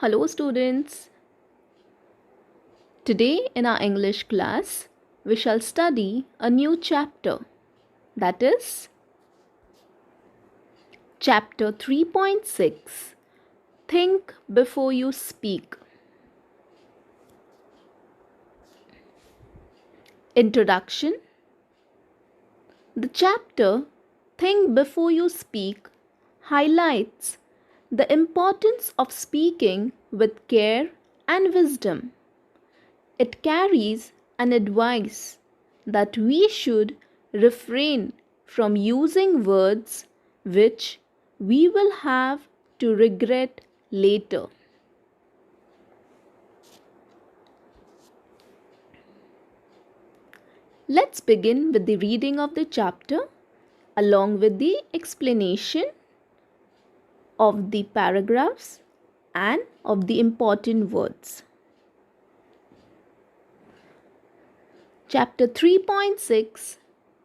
Hello, students. Today in our English class, we shall study a new chapter, that is chapter 3.6, Think Before You Speak. Introduction. The chapter Think Before You Speak highlights the importance of speaking with care and wisdom. It carries an advice that we should refrain from using words which we will have to regret later. Let's begin with the reading of the chapter along with the explanation of the paragraphs and of the important words. Chapter 3.6,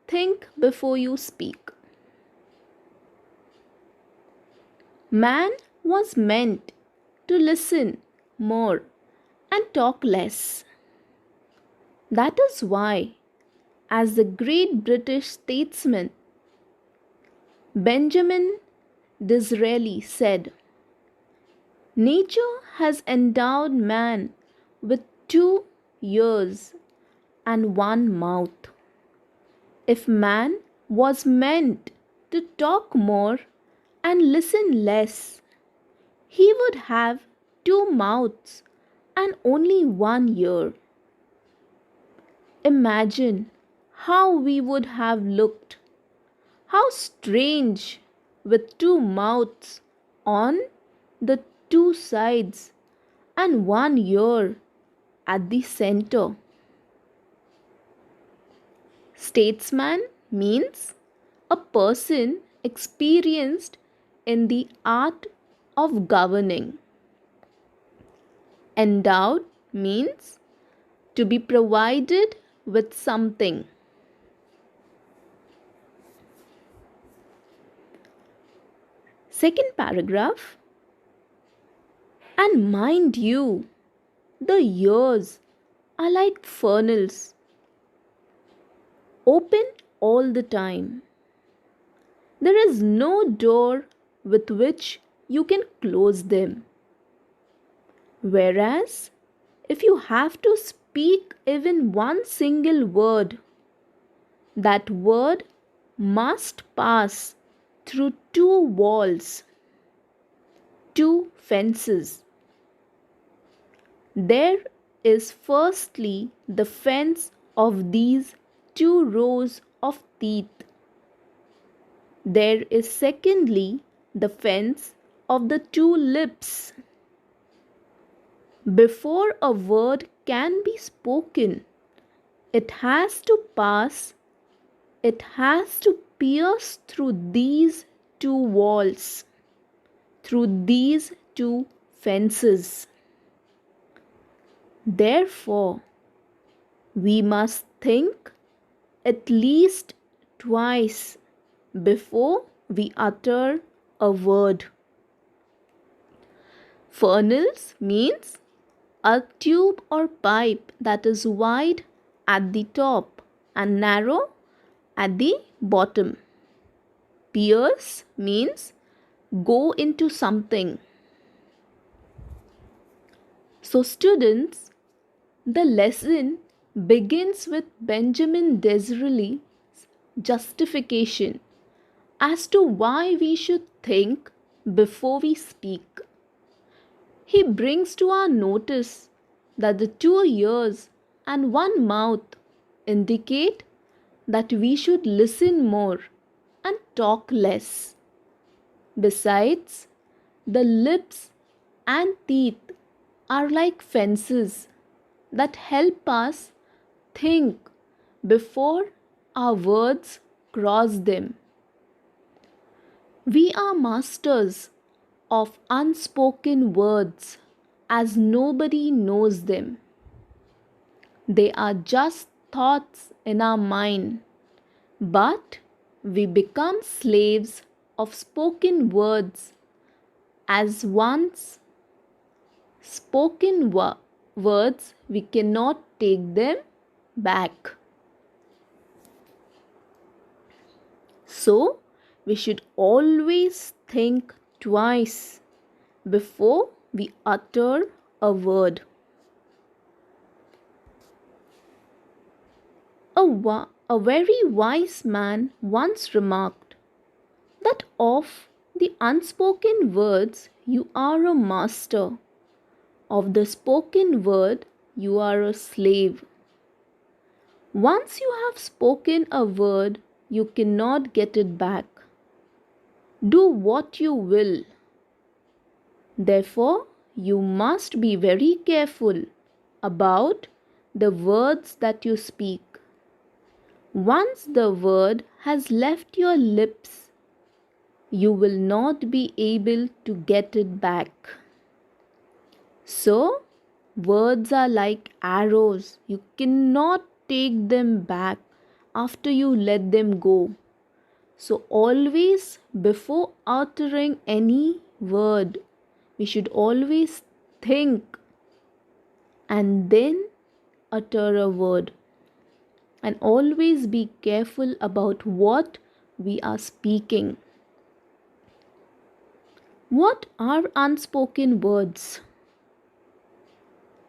Think Before You Speak. Man was meant to listen more and talk less. That is why, as the great British statesman Benjamin Disraeli said, nature has endowed man with 2 ears and 1 mouth. If man was meant to talk more and listen less, he would have 2 mouths and only 1 ear. Imagine how we would have looked. How strange, with 2 mouths on the 2 sides and 1 ear at the center. Statesman means a person experienced in the art of governing. Endowed means to be provided with something. Second paragraph. And mind you, the ears are like funnels, open all the time. There is no door with which you can close them. Whereas, if you have to speak even one single word, that word must pass through 2 walls, 2 fences. There is firstly the fence of these 2 rows of teeth. There is secondly the fence of the 2 lips. Before a word can be spoken, it has to pierce through these 2 walls, through these 2 fences. Therefore, we must think at least twice before we utter a word. Funnels means a tube or pipe that is wide at the top and narrow at the bottom. Pierce means go into something. So students, the lesson begins with Benjamin Disraeli's justification as to why we should think before we speak. He brings to our notice that the 2 ears and 1 mouth indicate that we should listen more and talk less. Besides, the lips and teeth are like fences that help us think before our words cross them. We are masters of unspoken words as nobody knows them. They are just thoughts in our mind, but we become slaves of spoken words as once spoken words, we cannot take them back. So, we should always think twice before we utter a word. A very wise man once remarked that of the unspoken words you are a master, of the spoken word you are a slave. Once you have spoken a word, you cannot get it back. Do what you will. Therefore, you must be very careful about the words that you speak. Once the word has left your lips, you will not be able to get it back. So, words are like arrows. You cannot take them back after you let them go. So, always before uttering any word, we should always think and then utter a word. And always be careful about what we are speaking. What are unspoken words?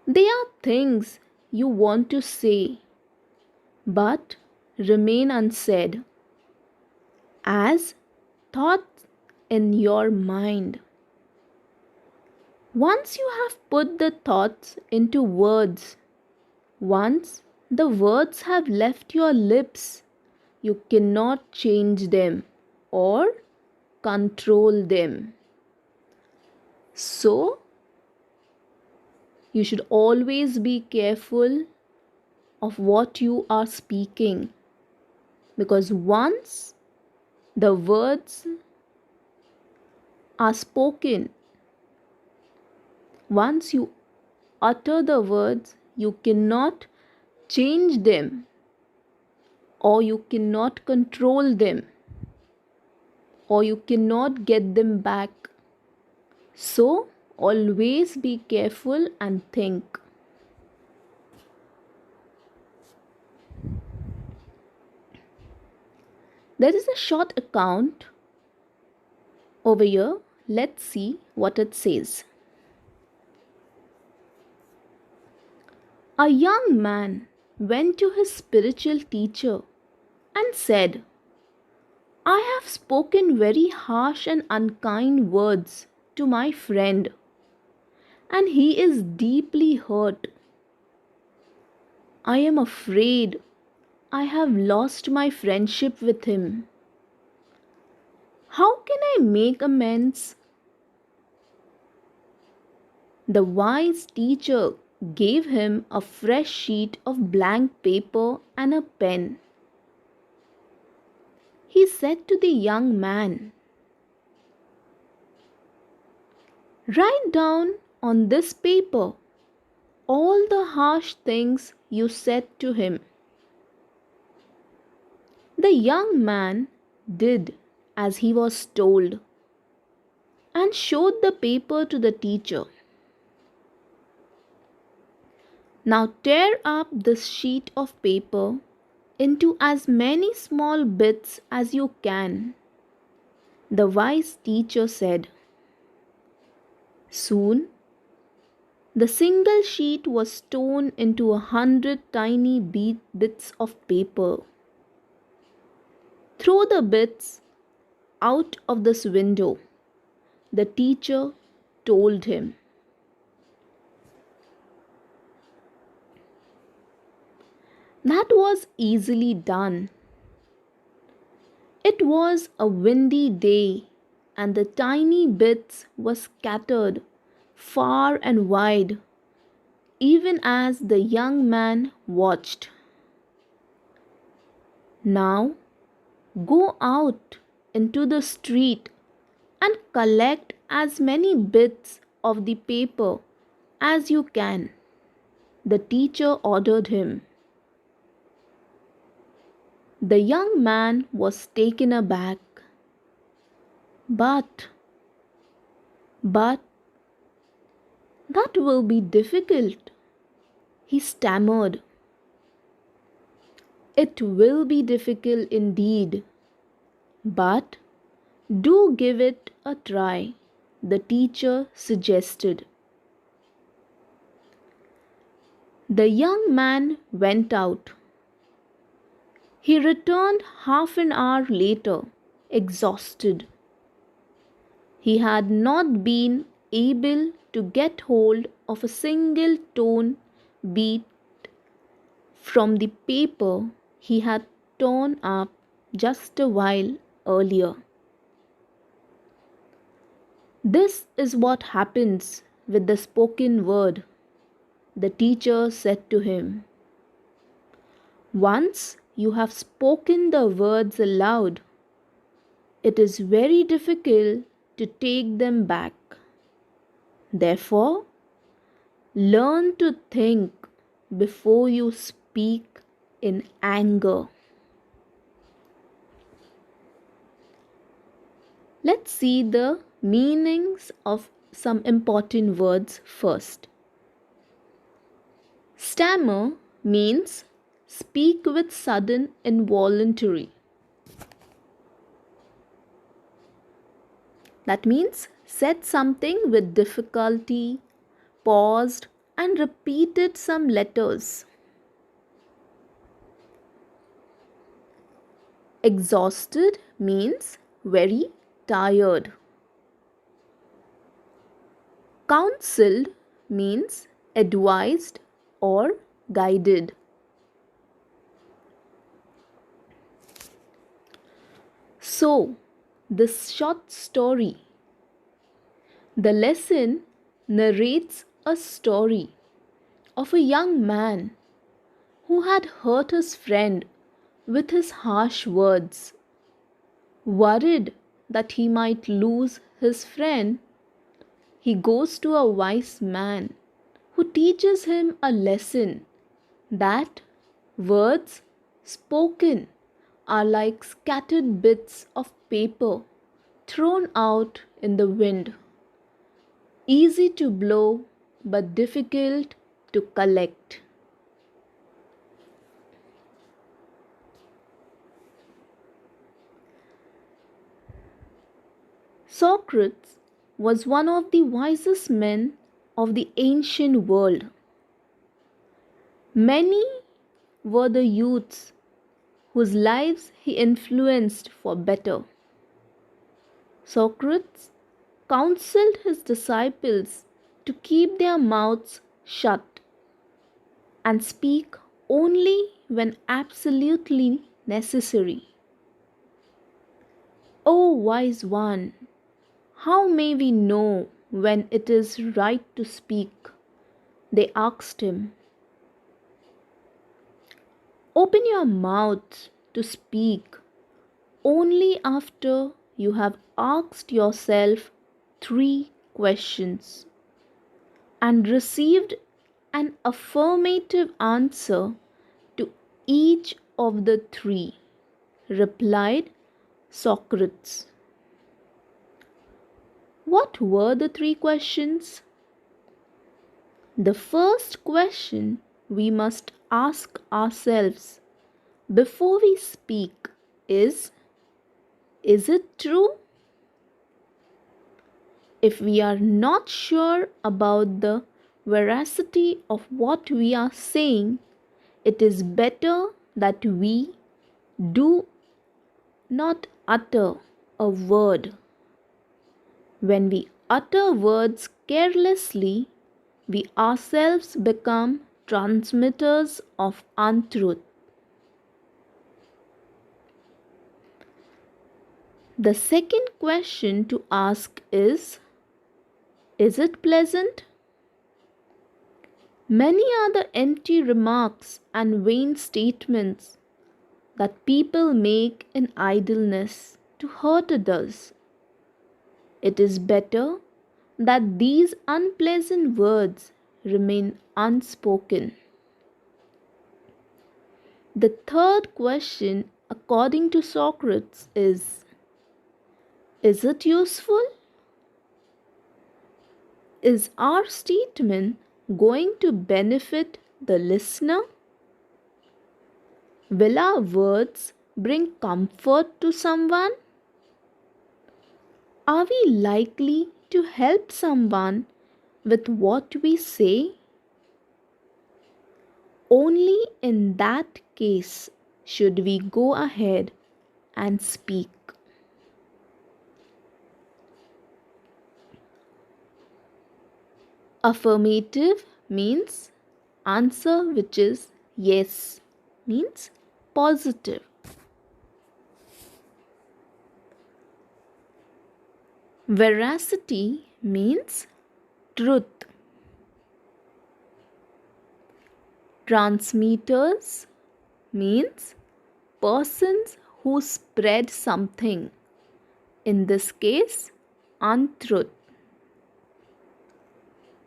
They are things you want to say but remain unsaid as thoughts in your mind. Once you have put the thoughts into words, once the words have left your lips, you cannot change them or control them. So, you should always be careful of what you are speaking, because once the words are spoken, once you utter the words, you cannot change them or you cannot control them or you cannot get them back. So, always be careful and think. There is a short account over here. Let's see what it says. A young man went to his spiritual teacher and said, I have spoken very harsh and unkind words to my friend, and he is deeply hurt. I am afraid I have lost my friendship with him. How can I make amends? The wise teacher gave him a fresh sheet of blank paper and a pen. He said to the young man, write down on this paper all the harsh things you said to him. The young man did as he was told and showed the paper to the teacher. Now tear up this sheet of paper into as many small bits as you can, the wise teacher said. Soon, the single sheet was torn into 100 tiny bits of paper. Throw the bits out of this window, the teacher told him. That was easily done. It was a windy day, and the tiny bits were scattered far and wide, even as the young man watched. Now, go out into the street and collect as many bits of the paper as you can, the teacher ordered him. The young man was taken aback. But That will be difficult, he stammered. It will be difficult indeed, but do give it a try, the teacher suggested. The young man went out. He returned half an hour later, exhausted. He had not been able to get hold of a single tone beat from the paper he had torn up just a while earlier. This is what happens with the spoken word, the teacher said to him. Once you have spoken the words aloud, it is very difficult to take them back. Therefore, learn to think before you speak in anger. Let's see the meanings of some important words first. Stammer means speak with sudden involuntary. That means said something with difficulty, paused, and repeated some letters. Exhausted means very tired. Counseled means advised or guided. So, this short story, the lesson narrates a story of a young man who had hurt his friend with his harsh words. Worried that he might lose his friend, he goes to a wise man who teaches him a lesson that words spoken are like scattered bits of paper thrown out in the wind, easy to blow but difficult to collect. Socrates was one of the wisest men of the ancient world. Many were the youths whose lives he influenced for better. Socrates counseled his disciples to keep their mouths shut and speak only when absolutely necessary. O wise one, how may we know when it is right to speak? They asked him. Open your mouth to speak only after you have asked yourself 3 questions and received an affirmative answer to each of the 3, replied Socrates. What were the 3 questions? The first question we must ask ourselves before we speak is it true? If we are not sure about the veracity of what we are saying, it is better that we do not utter a word. When we utter words carelessly, we ourselves become transmitters of untruth. The second question to ask is it pleasant? Many are the empty remarks and vain statements that people make in idleness to hurt others. It is better that these unpleasant words remain unspoken. The third question, according to Socrates, is it useful? Is our statement going to benefit the listener? Will our words bring comfort to someone? Are we likely to help someone with what we say? Only in that case should we go ahead and speak. Affirmative means answer which is yes, means positive. Veracity means truth. Transmitters means persons who spread something, in this case, untruth.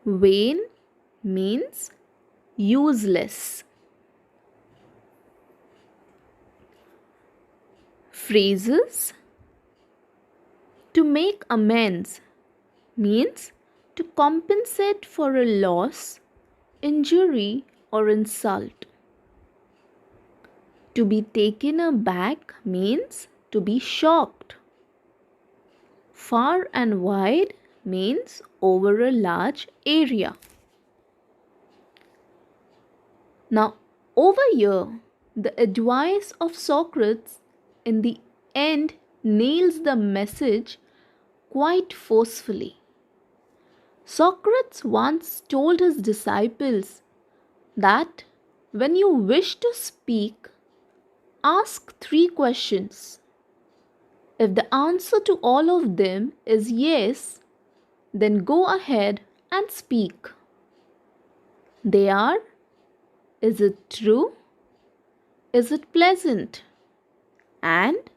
Vain means useless. Phrases. To make amends means to compensate for a loss, injury, or insult. To be taken aback means to be shocked. Far and wide means over a large area. Now, over here, the advice of Socrates in the end nails the message quite forcefully. Socrates once told his disciples that when you wish to speak, ask 3 questions. If the answer to all of them is yes, then go ahead and speak. They are: is it true? Is it pleasant? And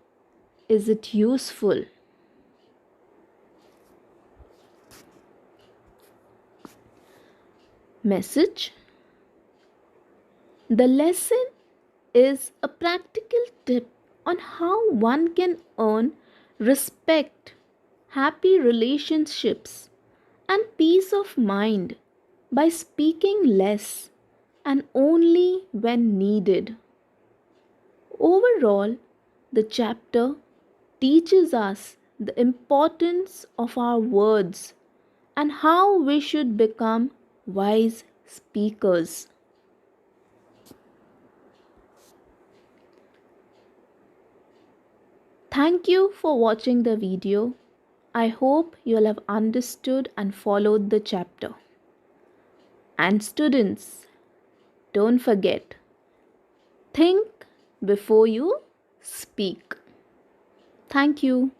is it useful? Message. The lesson is a practical tip on how one can earn respect, happy relationships, and peace of mind by speaking less and only when needed. Overall, the chapter teaches us the importance of our words and how we should become wise speakers. Thank you for watching the video. I hope you'll have understood and followed the chapter. And students, don't forget, think before you speak. Thank you.